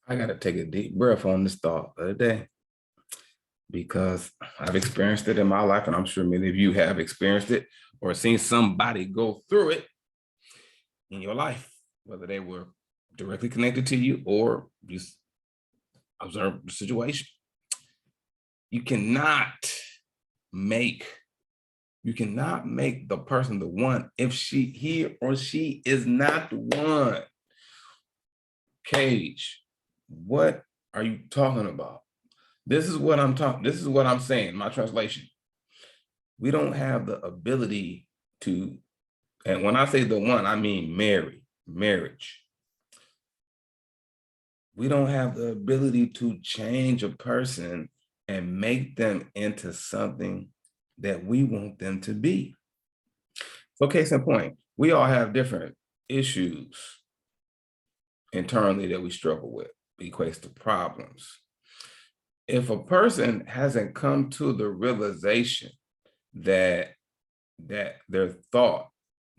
I got to take a deep breath on this thought of the day because I've experienced it in my life, and I'm sure many of you have experienced it or seen somebody go through it in your life, whether they were directly connected to you or just observe the situation. You cannot make the person the one if he or she is not the one. Cage, what are you talking about? This is what I'm saying, my translation. We don't have the ability to, and when I say the one, I mean marriage. We don't have the ability to change a person and make them into something that we want them to be. So case in point, we all have different issues internally that we struggle with, equates to problems. If a person hasn't come to the realization that their thought,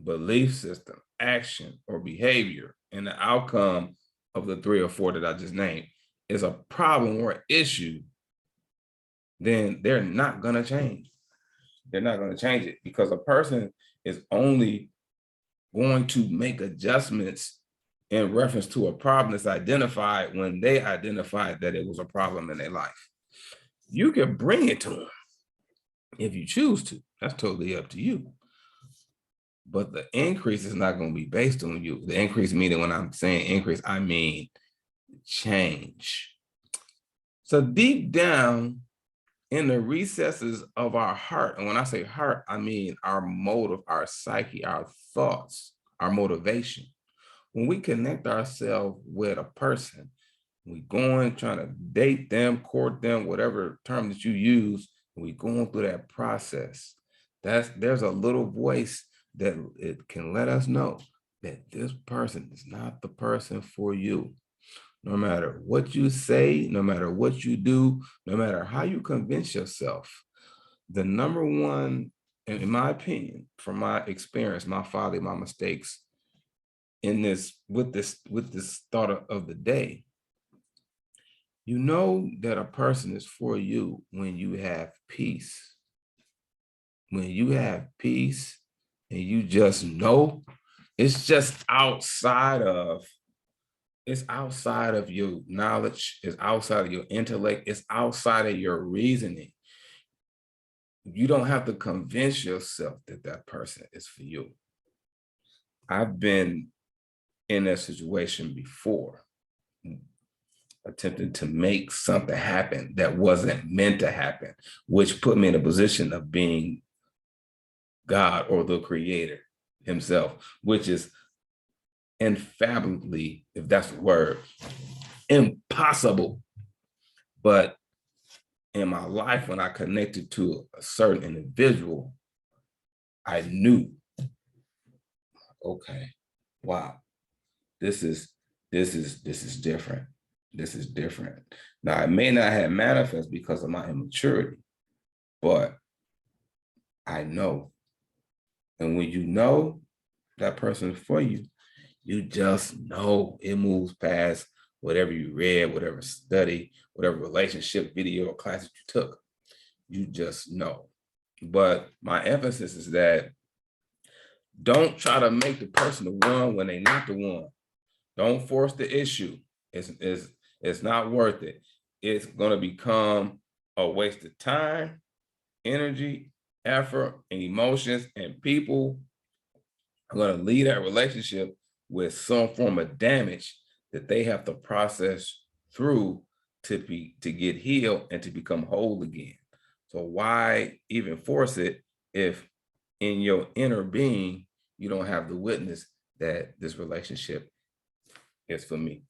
belief system, action, or behavior and the outcome of the 3 or 4 that I just named is a problem or issue, then they're not going to change. They're not going to change it because a person is only going to make adjustments in reference to a problem that's identified when they identified that it was a problem in their life. You can bring it to them if you choose to. That's totally up to you. But the increase is not going to be based on you. The increase, meaning when I'm saying increase, I mean change. So deep down in the recesses of our heart, and when I say heart, I mean our motive, our psyche, our thoughts, our motivation. When we connect ourselves with a person, we going trying to date them, court them, whatever term that you use, and we going through that process. There's a little voice that it can let us know that this person is not the person for you. No matter what you say, no matter what you do, no matter how you convince yourself, the number one, in my opinion, from my experience, my folly, my mistakes, in this with this thought of the day, you know that a person is for you when you have peace. When you have peace and you just know, it's just outside of your knowledge, it's outside of your intellect, it's outside of your reasoning. You don't have to convince yourself that that person is for you. I've been in that situation before, attempting to make something happen that wasn't meant to happen, which put me in a position of being God or the creator himself, which is infallibly, if that's the word, impossible. But in my life, when I connected to a certain individual, I knew, okay, wow, this is different. This is different. Now, it may not have manifest because of my immaturity, but I know. And when you know that person is for you, you just know. It moves past whatever you read, whatever study, whatever relationship video or class that you took. You just know. But my emphasis is that don't try to make the person the one when they're not the one. Don't force the issue. It's not worth it. It's going to become a waste of time, energy, effort, and emotions, and people are going to leave that relationship with some form of damage that they have to process through to get healed and to become whole again. So why even force it if in your inner being you don't have the witness that this relationship is for me?